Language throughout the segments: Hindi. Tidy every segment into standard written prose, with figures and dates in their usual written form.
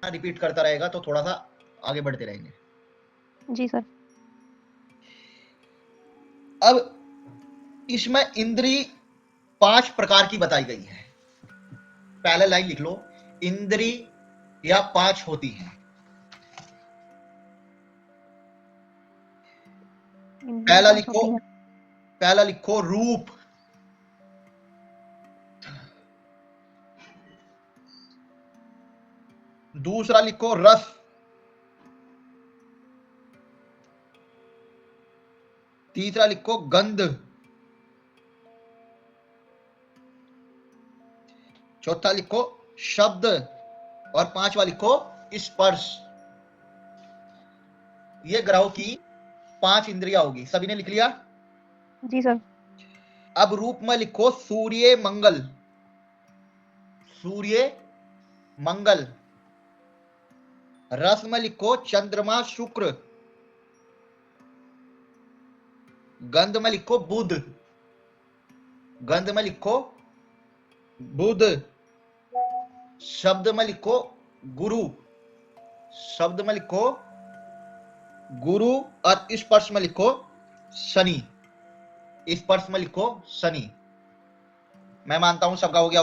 रिपीट करता रहेगा तो थोड़ा सा आगे बढ़ते रहेंगे। जी सर। अब इसमें इंद्री 5 प्रकार की बताई गई है। पहला लाइन लिख लो, इंद्री या 5 होती हैं। इंद्रियां 5 होती हैं। पहला लिखो रूप, दूसरा लिखो रस, तीसरा लिखो गंध, चौथा लिखो शब्द और पांचवा लिखो स्पर्श। ये ग्रहों की 5 इंद्रियां होगी। सभी ने लिख लिया? जी सर। अब रूप में लिखो सूर्य मंगल, सूर्य मंगल। रस में लिखो चंद्रमा शुक्र, गंध में लिखो बुध, गंध में लिखो बुध, शब्द में लिखो गुरु, शब्द में लिखो गुरु और स्पर्श में लिखो शनि, स्पर्श में लिखो शनि। मैं मानता हूं सबका हो गया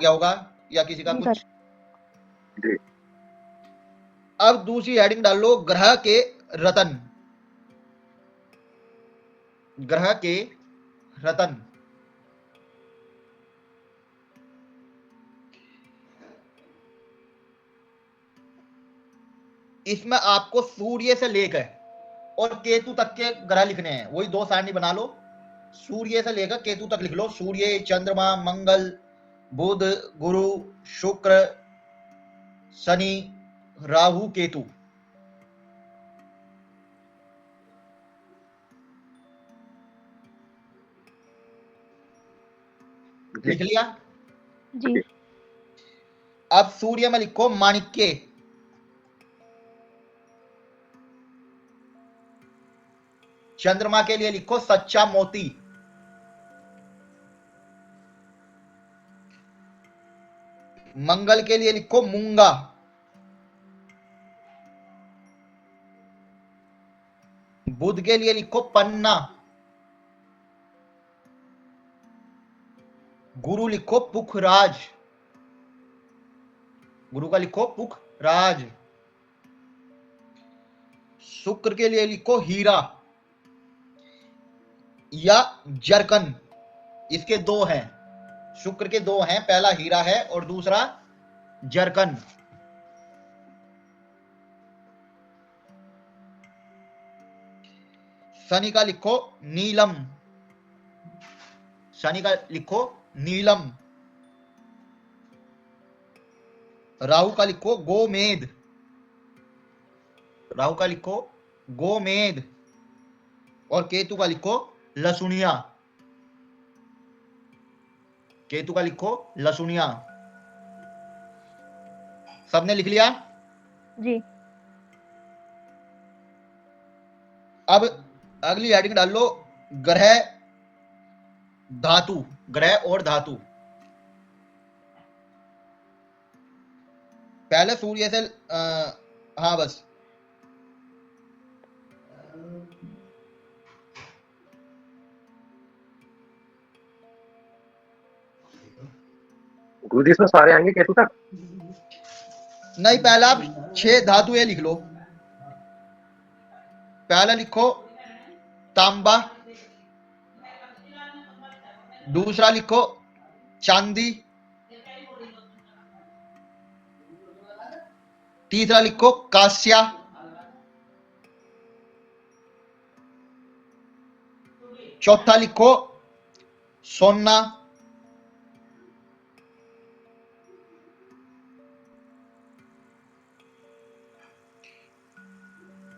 होगा या किसी का जी कुछ? सर। अब दूसरी हेडिंग डाल लो, ग्रह के रतन, ग्रह के रतन। इसमें आपको सूर्य से लेकर और केतु तक के ग्रह लिखने हैं। वही 2 सारणी बना लो, सूर्य से लेकर केतु तक लिख लो। सूर्य, चंद्रमा, मंगल, बुध, गुरु, शुक्र, शनि, राहु, केतु। लिख लिया? जी। अब सूर्य में लिखो माणिक्य, चंद्रमा के लिए लिखो सच्चा मोती, मंगल के लिए लिखो मूंगा, बुध के लिए लिखो पन्ना, गुरु लिखो पुखराज, गुरु का लिखो पुखराज, शुक्र के लिए लिखो हीरा या जरकन। इसके 2 हैं, शुक्र के 2 हैं, पहला हीरा है और दूसरा जरकन। शनि का लिखो नीलम, शनि का लिखो नीलम। राहु का लिखो गोमेद, राहु का लिखो गोमेद और केतु का लिखो लसुनिया, केतु का लिखो लसुनिया। सबने लिख लिया? जी। अब अगली हेडिंग डाल लो, ग्रह धातु, ग्रह और धातु। पहले सूर्य से हाँ बस गुरुजी इसमें सारे आएंगे केतु तक? नहीं, पहला आप 6 धातु ये लिख लो। पहला लिखो तांबा, दूसरा लिखो चांदी, तीसरा लिखो कांस्या, चौथा लिखो सोना,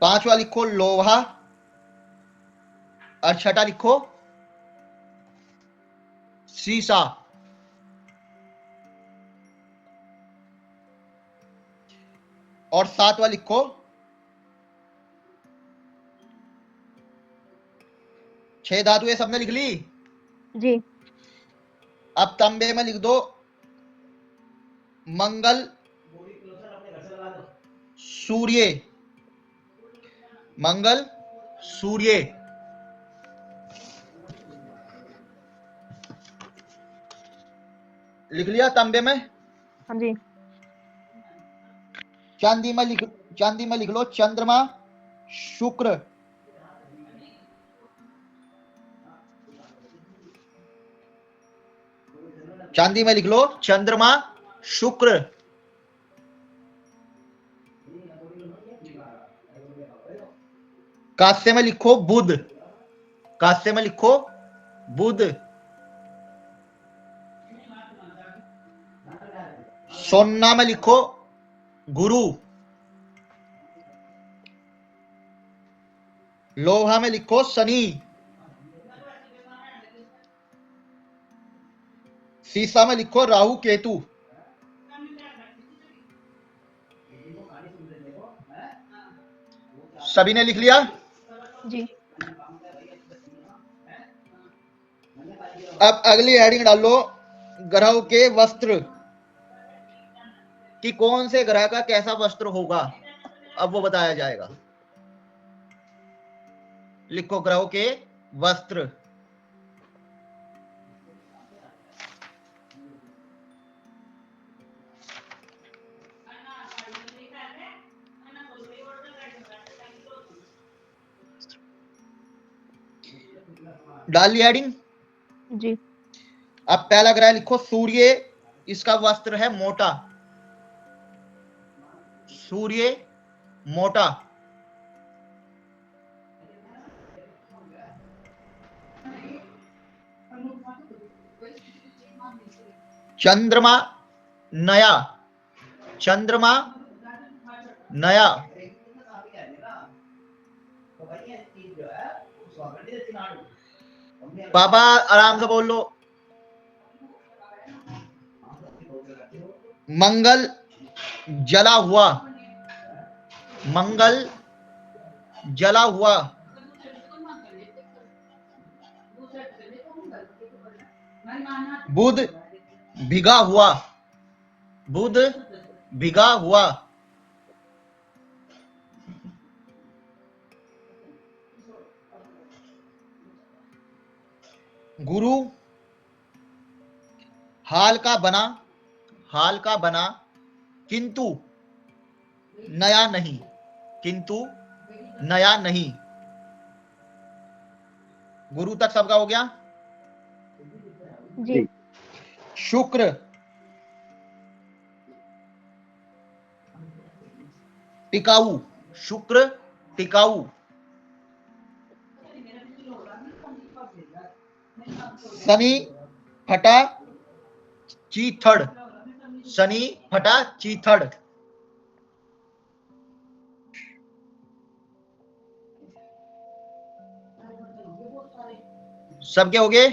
पांचवा लिखो लोहा और छठा लिखो सीसा। और सातवा लिखो 6 धातु ये सबने लिख ली? जी। अब तांबे में लिख दो मंगल, सूर्य, मंगल सूर्य। लिख लिया तांबे में? हाँ जी। चांदी में लिख लो चंद्रमा शुक्र। चांदी में लिख लो चंद्रमा शुक्र। कांस्य में लिखो बुध, कांस्य में लिखो बुध। सोना में लिखो गुरु, लोहा में लिखो शनि, सीसा में लिखो राहु केतु। सभी ने लिख लिया? जी। अब अगली हेडिंग डालो ग्रहों के वस्त्र, कि कौन से ग्रह का कैसा वस्त्र होगा, अब वो बताया जाएगा। लिखो ग्रहों के वस्त्र। डाल ली हेडिंग? जी। अब पहला ग्रह लिखो सूर्य, इसका वस्त्र है मोटा, सूर्य मोटा। चंद्रमा नया, चंद्रमा नया। पापा आराम से बोल लो। मंगल जला हुआ, मंगल जला हुआ। बुध भिगा हुआ, बुध भिगा हुआ। गुरु हाल का बना, हाल का बना किंतु नया नहीं, किंतु नया नहीं। गुरु तक सबका हो गया? जी। शुक्र टिकाऊ, शुक्र टिकाऊ। शनि फटा चीथड़, शनि फटा चीथड़। सबके हो गए?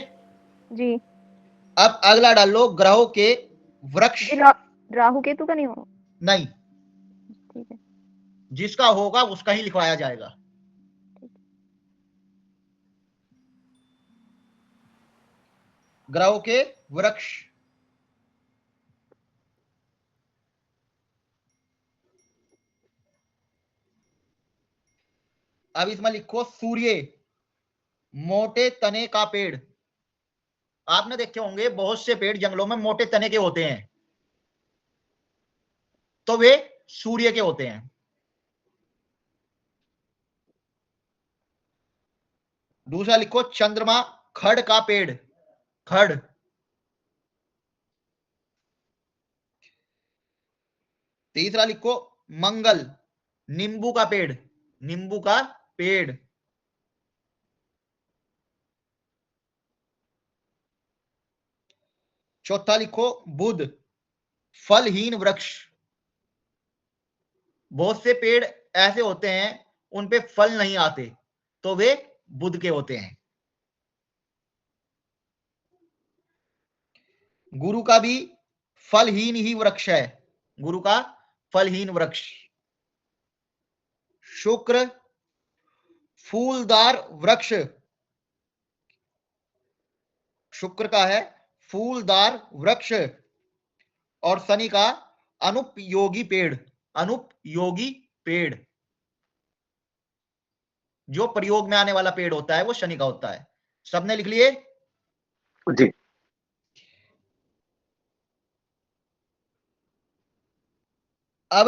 जी। अब अगला डाल लो ग्रहों के वृक्ष। राहु केतु का नहीं हो? नहीं, ठीक है। जिसका होगा उसका ही लिखवाया जाएगा। ग्रहों के वृक्ष। अब इसमें लिखो सूर्य मोटे तने का पेड़। आपने देखे होंगे बहुत से पेड़ जंगलों में मोटे तने के होते हैं, तो वे सूर्य के होते हैं। दूसरा लिखो चंद्रमा खड़ का पेड़, खड़। तीसरा लिखो मंगल नींबू का पेड़, नींबू का पेड़। चौथा लिखो बुध फलहीन वृक्ष। बहुत से पेड़ ऐसे होते हैं उन पे फल नहीं आते, तो वे बुध के होते हैं। गुरु का भी फलहीन ही वृक्ष है, गुरु का फलहीन वृक्ष। शुक्र फूलदार वृक्ष, शुक्र का है फूलदार वृक्ष। और शनि का अनुपयोगी पेड़, अनुपयोगी पेड़, जो प्रयोग में आने वाला पेड़ होता है वो शनि का होता है। सबने लिख लिए? जी। अब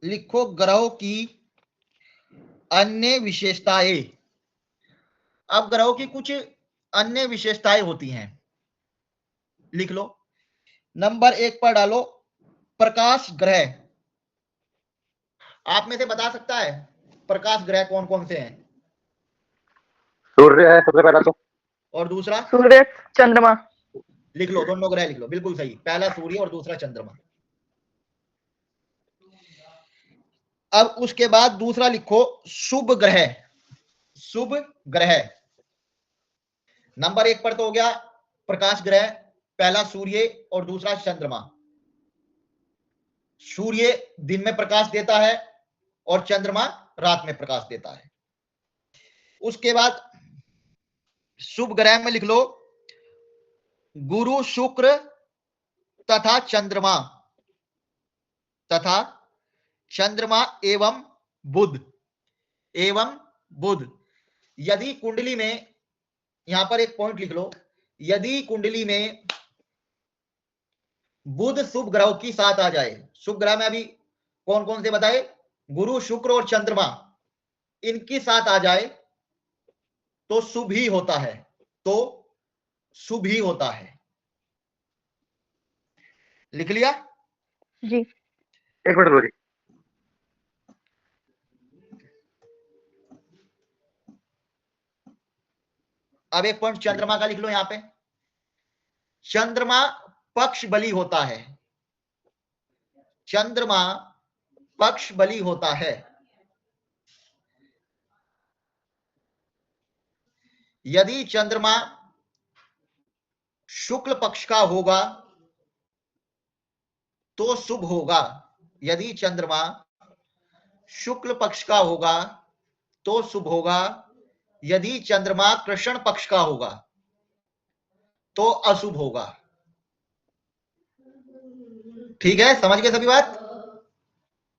लिखो ग्रहों की अन्य विशेषताएं। अब ग्रहों की कुछ अन्य विशेषताएं होती हैं, लिख लो। नंबर 1 पर डालो प्रकाश ग्रह। आप में से बता सकता है प्रकाश ग्रह कौन कौन से हैं? सूर्य है सबसे पहला तो। और दूसरा? सूर्य, चंद्रमा। लिख लो, दोनों ग्रह लिख लो, बिल्कुल सही। पहला सूर्य और दूसरा चंद्रमा। अब उसके बाद दूसरा लिखो शुभ ग्रह। शुभ ग्रह नंबर 1 पर तो हो गया प्रकाश ग्रह, पहला सूर्य और दूसरा चंद्रमा। सूर्य दिन में प्रकाश देता है और चंद्रमा रात में प्रकाश देता है। उसके बाद शुभ ग्रह में लिख लो गुरु, शुक्र तथा चंद्रमा, तथा चंद्रमा एवं बुध, एवं बुध। यदि कुंडली में, यहां पर एक पॉइंट लिख लो, यदि कुंडली में बुध शुभ ग्रहों की साथ आ जाए, शुभ ग्रह में अभी कौन कौन से बताए? गुरु, शुक्र और चंद्रमा, इनकी साथ आ जाए तो शुभ ही होता है, तो शुभ ही होता है। लिख लिया? जी। एक मिनट बोलिए। अब एक पॉइंट चंद्रमा का लिख लो यहां पे। चंद्रमा पक्ष बली होता है, चंद्रमा पक्ष बली होता है। यदि चंद्रमा शुक्ल पक्ष का होगा तो शुभ होगा। यदि चंद्रमा शुक्ल पक्ष का होगा तो शुभ होगा। यदि चंद्रमा कृष्ण पक्ष का होगा तो अशुभ होगा। ठीक है, समझ गए सभी बात?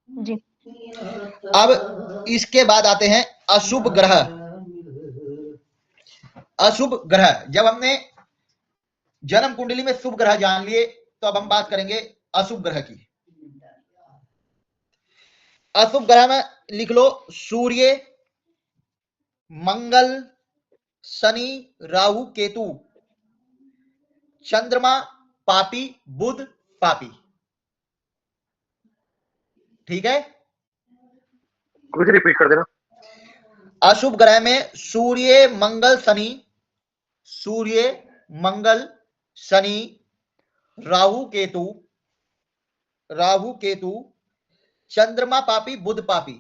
जी। अब इसके बाद आते हैं अशुभ ग्रह। अशुभ ग्रह, जब हमने जन्म कुंडली में शुभ ग्रह जान लिए तो अब हम बात करेंगे अशुभ ग्रह की। अशुभ ग्रह में लिख लो सूर्य, मंगल, शनि, राहु, केतु, चंद्रमा पापी, बुध पापी। ठीक है, कुछ रिपीट कर देना। अशुभ ग्रह में सूर्य, मंगल, शनि, सूर्य, मंगल, शनि, राहु केतु, राहु केतु, चंद्रमा पापी, बुध पापी।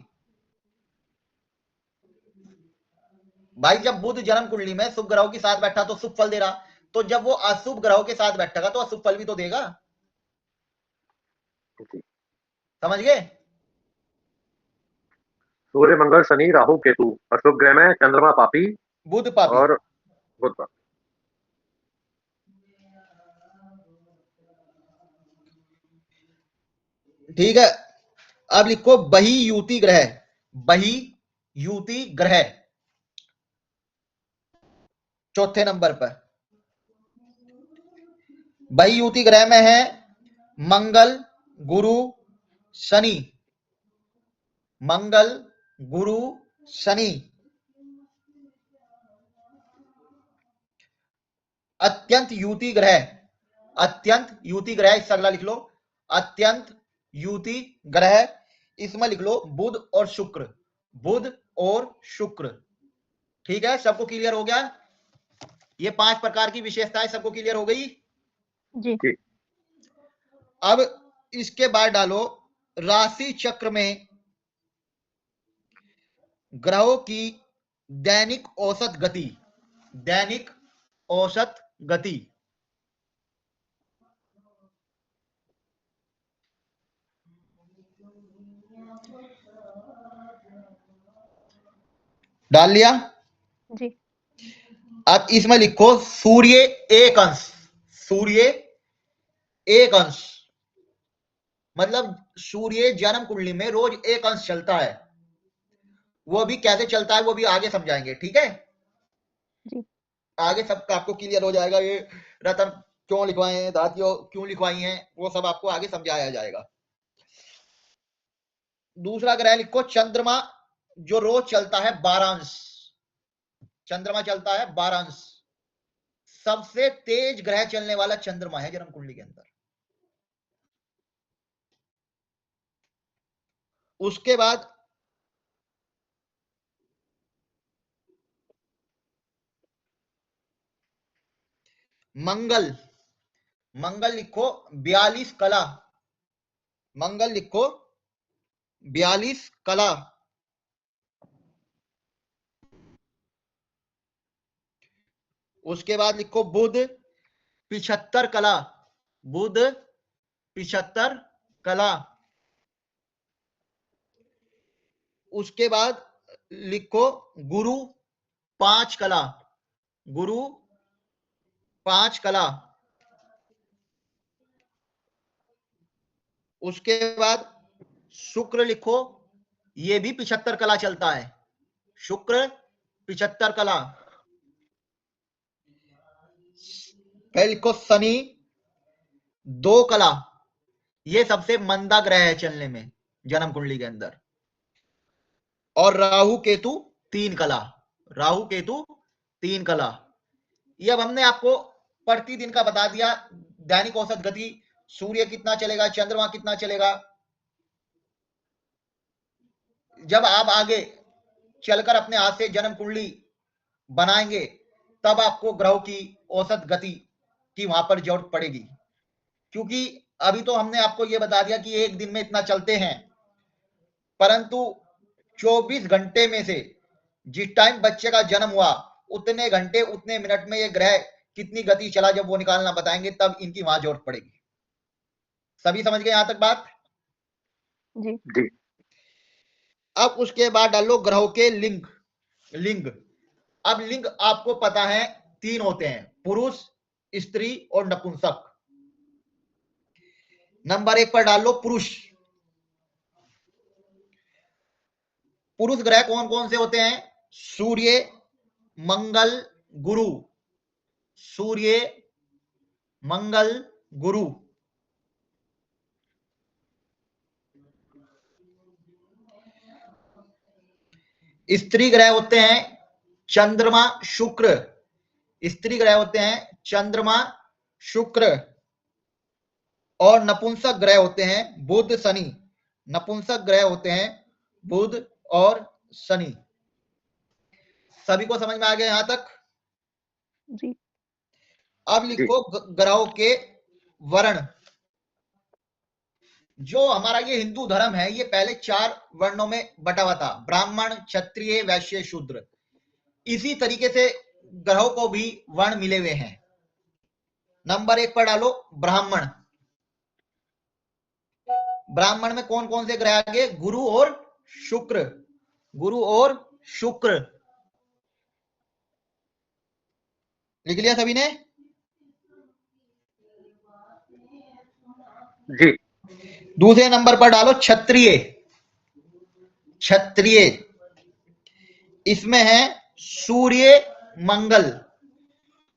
भाई जब बुध जन्म कुंडली में शुभ ग्रहों के साथ बैठा तो शुभ फल दे रहा, तो जब वो अशुभ ग्रहों के साथ बैठेगा तो अशुभ फल भी तो देगा। समझ गए? सूर्य, मंगल, शनि, राहु, केतु, अशुभ ग्रह में चंद्रमा पापी, बुध पापी। और बुध पापी। ठीक है, अब लिखो बही युति ग्रह। बही युति ग्रह चौथे नंबर पर। बही युति ग्रह में है मंगल, गुरु, शनि। मंगल, गुरु, शनि। अत्यंत युति ग्रह, अत्यंत युति ग्रह, इससे अगला लिख लो अत्यंत युति ग्रह। इसमें लिख लो बुध और शुक्र, बुध और शुक्र। ठीक है, सबको क्लियर हो गया? ये 5 प्रकार की विशेषताएं सबको क्लियर हो गई? जी। अब इसके बाद डालो राशि चक्र में ग्रहों की दैनिक औसत गति। दैनिक औसत गति डाल लिया? जी। अब इसमें लिखो सूर्य एक अंश, सूर्य एक अंश, मतलब सूर्य जन्म कुंडली में रोज एक अंश चलता है, वो भी कैसे चलता है वो भी आगे समझाएंगे, ठीक है। जी आगे सब आपको क्लियर हो जाएगा, ये रतन क्यों लिखवाए हैं, धातियों क्यों लिखवाई हैं, वो सब आपको आगे समझाया जाएगा। दूसरा ग्रह लिखो चंद्रमा, जो रोज चलता है 12 अंश, चंद्रमा चलता है 12 अंश। सबसे तेज ग्रह चलने वाला चंद्रमा है जन्म कुंडली के अंदर। उसके बाद मंगल, मंगल लिखो 42 कला, मंगल लिखो 42 कला। उसके बाद लिखो बुध 75 कला, बुध 75 कला। उसके बाद लिखो गुरु 5 कला, गुरु 5 कला। उसके बाद शुक्र लिखो, ये भी 75 कला चलता है, शुक्र 75 कला। फिर लिखो शनि 2 कला, ये सबसे मंदा ग्रह है चलने में जन्म कुंडली के अंदर। और राहु केतु 3 कला, राहु केतु 3 कला। ये अब हमने आपको प्रतिदिन का बता दिया, दैनिक औसत गति, सूर्य कितना चलेगा, चंद्रमा कितना चलेगा। जब आप आगे चलकर अपने हाथ से जन्म कुंडली बनाएंगे तब आपको ग्रहों की औसत गति की वहां पर जरूरत पड़ेगी, क्योंकि अभी तो हमने आपको यह बता दिया कि एक दिन में इतना चलते हैं, परंतु 24 घंटे में से जिस टाइम बच्चे का जन्म हुआ उतने घंटे उतने मिनट में ये ग्रह कितनी गति चला, जब वो निकालना बताएंगे तब इनकी वहां जरूरत पड़ेगी। सभी समझ गए यहां तक बात? जी जी अब उसके बाद डालो ग्रहों के लिंग, लिंग। अब लिंग आपको पता है 3 होते हैं, पुरुष, स्त्री और नपुंसक। नंबर 1 पर डाल लो पुरुष। पुरुष ग्रह कौन कौन से होते हैं? सूर्य, मंगल, गुरु, सूर्य, मंगल, गुरु। स्त्री ग्रह होते हैं चंद्रमा, शुक्र, स्त्री ग्रह होते हैं चंद्रमा, शुक्र। और नपुंसक ग्रह होते हैं बुध, शनि, नपुंसक ग्रह होते हैं बुध और शनि। सभी को समझ में आ गया यहां तक? जी अब जी लिखो ग्रहों के वर्ण। जो हमारा ये हिंदू धर्म है ये पहले 4 वर्णों में बटा हुआ था, ब्राह्मण, क्षत्रिय, वैश्य, शूद्र। इसी तरीके से ग्रहों को भी वर्ण मिले हुए हैं। नंबर 1 पर डालो ब्राह्मण। ब्राह्मण में कौन कौन से ग्रह आ गए? गुरु और शुक्र, गुरु और शुक्र। लिख लिया सभी ने? जी दूसरे नंबर पर डालो क्षत्रिय, क्षत्रिय। इसमें है सूर्य, मंगल,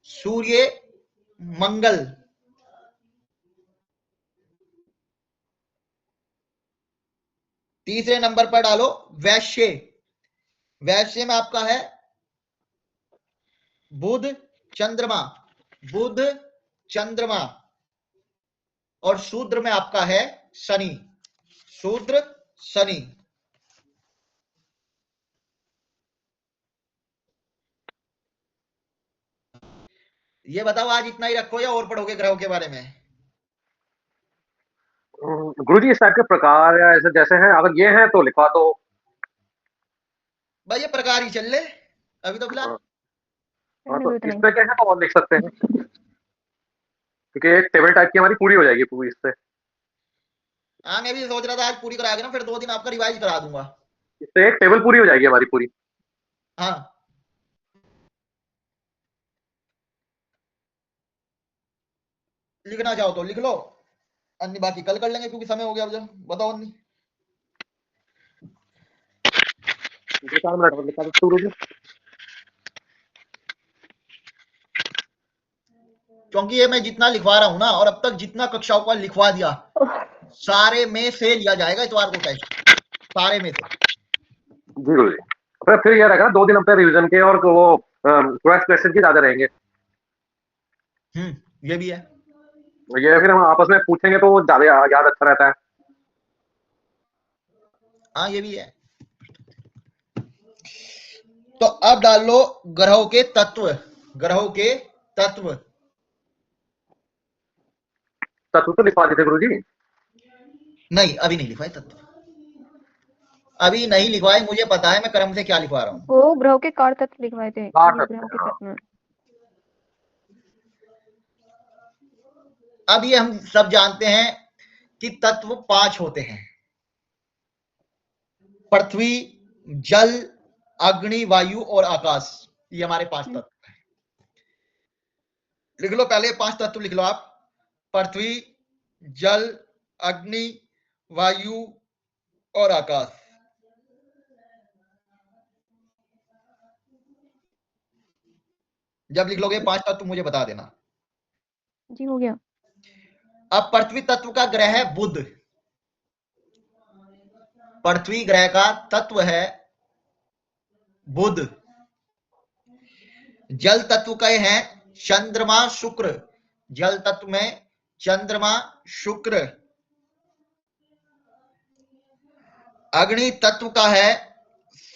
सूर्य, मंगल। तीसरे नंबर पर डालो वैश्य, वैश्य में आपका है बुध, चंद्रमा, बुध, चंद्रमा। और शूद्र में आपका है शनि, शूद्र, शनि। ये बताओ आज इतना ही रखो या और पढ़ोगे ग्रहों के बारे में? गुरुजी इस टाइप के प्रकार या ऐसे जैसे हैं, अगर ये हैं तो लिखवा दो। भाई ये प्रकार ही चल ले अभी तो फिलहाल। हाँ हाँ, रहने तो दो इतना ही। इसमें क्या है तो और लिख सकते हैं, क्योंकि एक टेबल टाइप की हमारी पूरी हो जाएगी पूरी इससे। हाँ मैं भी सोच रहा था आज पूरी करा के ना फिर 2 दिन आपका रिवाइज करा दूंगा। इससे एक टेबल पूरी हो जाएगी हमारी पूरी। हाँ लिखना चाहो तो लिख लो। अन्य बाकी कल कर लेंगे क्योंकि समय हो गया। अब जब बताओ अन्य। 2-4 मिनट और लिखा दो गुरु जी। क्योंकि ये मैं जितना लिखवा रहा हूं ना, और अब तक जितना कक्षाओं का लिखवा दिया, सारे में से लिया जाएगा इतवार को टेस्ट, सारे में से। जी गुरु जी। फिर ये रहेगा 2 दिन अपने रिवीजन के और वो क्वेश्चन क्वेश्चन की ज्यादा रहेंगे। ये भी है। ये फिर हम आपस में पूछेंगे तो ज्यादा याद अच्छा रहता है। हाँ ये भी है। तो अब डाल लो ग्रहों के तत्व। ग्रहों के तत्व। तत्व तो लिखवा देते गुरु जी। नहीं अभी नहीं लिखवाए तत्व, अभी नहीं लिखवाए। मुझे पता है मैं क्रम से क्या लिखवा रहा हूं। वो ग्रहों के कार तत्व लिखवाए थे, कार ये तत्व, ग्रहों के हाँ। तत्व। अब ये हम सब जानते हैं कि तत्व 5 होते हैं। पृथ्वी, जल, अग्नि, वायु और आकाश। ये हमारे 5 तत्व हैं। लिख लो पहले 5 तत्व लिख लो आप। पृथ्वी, जल, अग्नि, वायु और आकाश। जब लिख लोगे 5 तत्व मुझे बता देना। जी हो गया। अब पृथ्वी तत्व का ग्रह है बुध। पृथ्वी ग्रह का तत्व है बुध। जल तत्व का है चंद्रमा, शुक्र। जल तत्व में चंद्रमा, शुक्र। अग्नि तत्व का है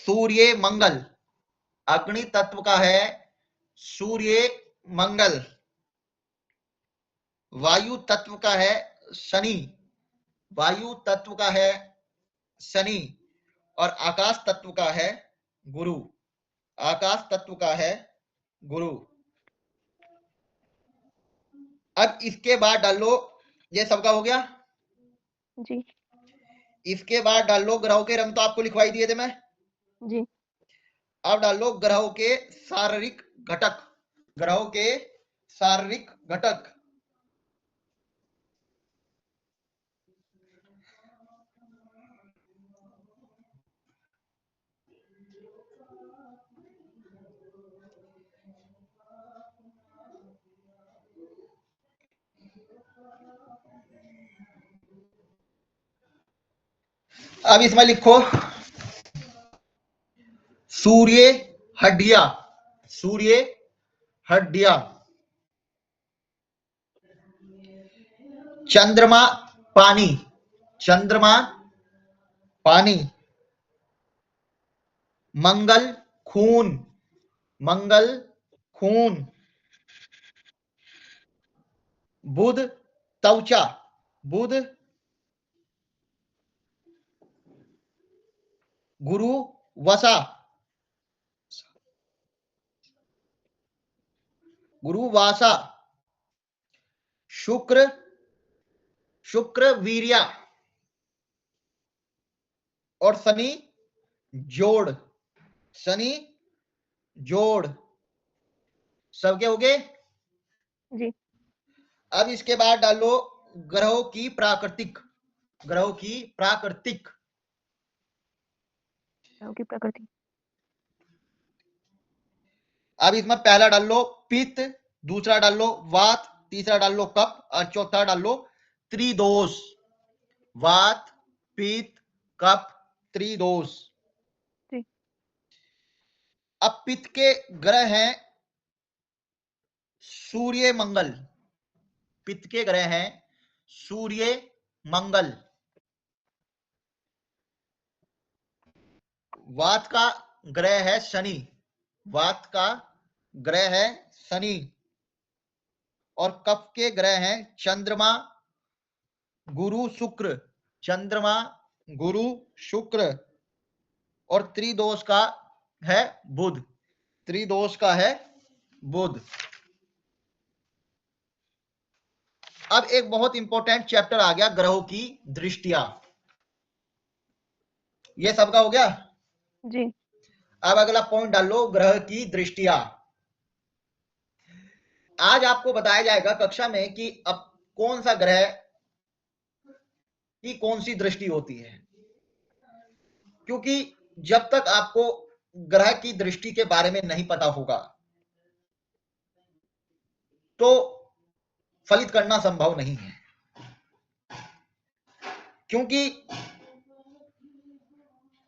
सूर्य, मंगल। अग्नि तत्व का है सूर्य, मंगल। वायु तत्व का है शनि। वायु तत्व का है शनि। और आकाश तत्व का है गुरु। आकाश तत्व का है गुरु। अब इसके बाद डाल लो, ये सबका हो गया। जी इसके बाद डाल लो ग्रहों के रंग, तो आपको लिखवाई दिए थे मैं। जी। अब डाल लो ग्रहों के शारीरिक घटक। ग्रहों के शारीरिक घटक। अब इसमें लिखो सूर्य, हड्डियां। सूर्य, हड्डियां। चंद्रमा, पानी। चंद्रमा, पानी। मंगल, खून। मंगल, खून। बुध, त्वचा। बुध, गुरु, वसा। गुरु वासा। शुक्र, शुक्र वीर्या। और शनि जोड़। शनि जोड़। सबके हो गए। जी अब इसके बाद डालो ग्रहों की प्राकृतिक। ग्रहों की प्राकृतिक। ग्रहों की प्रकृति। अब इसमें पहला डाल लो पित्त, दूसरा डाल लो वात, तीसरा डाल लो कफ और चौथा डाल लो त्रिदोष। वात, पित्त, कफ, त्रिदोष। जी अब पित्त के ग्रह हैं सूर्य, मंगल। पित्त के ग्रह हैं सूर्य, मंगल। वात का ग्रह है शनि। वात का ग्रह है शनि। और कफ के ग्रह हैं चंद्रमा, गुरु, शुक्र। चंद्रमा, गुरु, शुक्र। और त्रिदोष का है बुध। त्रिदोष का है बुध। अब एक बहुत इंपॉर्टेंट चैप्टर आ गया, ग्रहों की दृष्टियां। ये सबका हो गया। जी अब अगला पॉइंट डाल लो ग्रह की दृष्टियां। आज आपको बताया जाएगा कक्षा में कि अब कौन सा ग्रह कि कौन सी दृष्टि होती है, क्योंकि जब तक आपको ग्रह की दृष्टि के बारे में नहीं पता होगा तो फलित करना संभव नहीं है, क्योंकि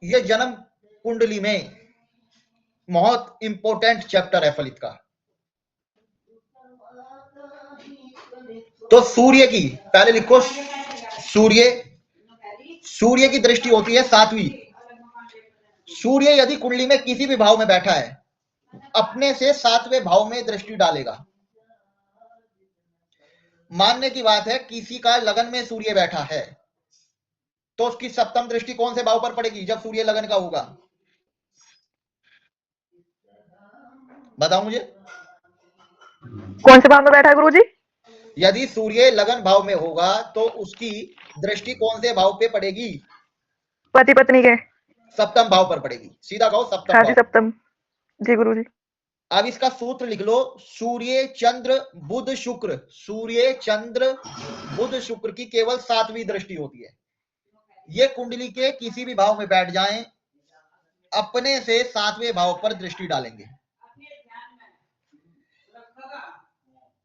यह जन्म कुंडली में बहुत इंपॉर्टेंट चैप्टर है फलित का। तो सूर्य की, पहले लिखो, सूर्य की दृष्टि होती है 7वीं। सूर्य यदि कुंडली में किसी भी भाव में बैठा है, अपने से 7वें भाव में दृष्टि डालेगा। मानने की बात है, किसी का लगन में सूर्य बैठा है तो उसकी सप्तम दृष्टि कौन से भाव पर पड़ेगी जब सूर्य लगन का होगा? बताओ मुझे। कौन से भाव में बैठा है गुरुजी? यदि सूर्य लगन भाव में होगा तो उसकी दृष्टि कौन से भाव पे पड़ेगी? पति पत्नी के। सप्तम भाव पर पड़ेगी। सीधा कहो सप्तम हाँ जी, भाव। सप्तम। जी गुरुजी। अब इसका सूत्र लिख लो, सूर्य चंद्र बुध शुक्र। सूर्य चंद्र बुध शुक्र की केवल 7वीं दृष्टि होती है। ये कुंडली के किसी भी भाव में बैठ जाएं, अपने से 7वें भाव पर दृष्टि डालेंगे।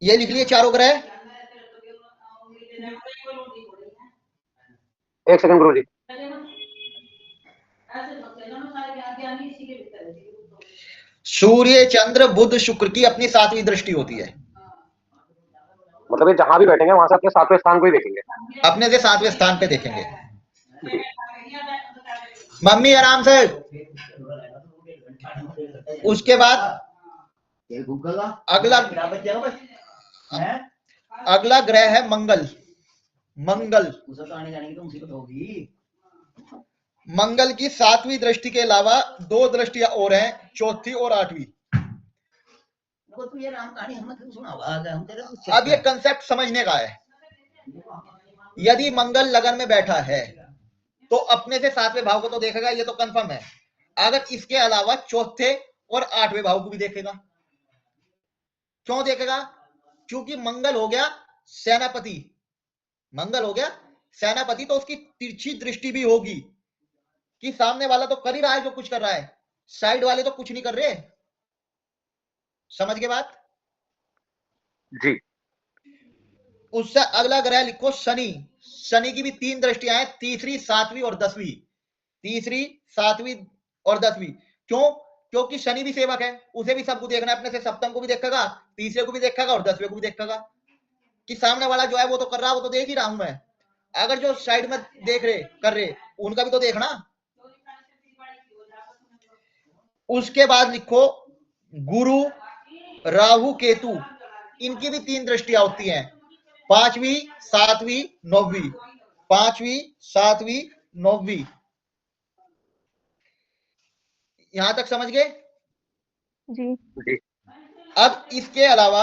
ये लिख लिए चारों ग्रह। एक सेकंड गुरुजी। सूर्य चंद्र बुध शुक्र की अपनी 7वीं दृष्टि होती है। मतलब ये जहां भी बैठेंगे वहां से अपने 7वें स्थान को ही देखेंगे। अपने से 7वें स्थान पे देखेंगे। मम्मी आराम से। उसके बाद अगला ग्रह है मंगल। मंगल की 7वीं दृष्टि के अलावा 2 दृष्टियां और हैं, चौथी और 8वीं। अब ये कंसेप्ट समझने का है। यदि मंगल लगन में बैठा है तो अपने से 7वें भाव को तो देखेगा, ये तो कंफर्म है। अगर इसके अलावा चौथे और 8वें भाव को भी देखेगा। क्यों देखेगा? क्योंकि मंगल हो गया सेनापति। मंगल हो गया सेनापति, तो उसकी तिरछी दृष्टि भी होगी कि सामने वाला तो कर ही रहा है जो कुछ कर रहा है, साइड वाले तो कुछ नहीं कर रहे। समझ के बात? जी। उससे अगला ग्रह लिखो शनि। शनि की भी 3 दृष्टियां हैं, तीसरी, 7वीं और 10वीं। तीसरी, 7वीं और 10वीं। क्यों? क्योंकि शनि भी सेवक है, उसे भी सबको देखना है। अपने से सप्तम को भी देखेगा, तीसरे को भी देखेगा और 10वें को भी देखेगा कि सामने वाला जो है वो तो कर रहा है, वो तो देख ही रहा हूं मैं। अगर जो साइड में देख रहे कर रहे उनका भी तो देखना। उसके बाद लिखो गुरु राहु केतु। इनकी भी 3 दृष्टियां होती हैं, 5वीं 7वीं 9वीं। 5वीं 7वीं 9वीं। यहां तक समझ गए? जी। जी। अब इसके अलावा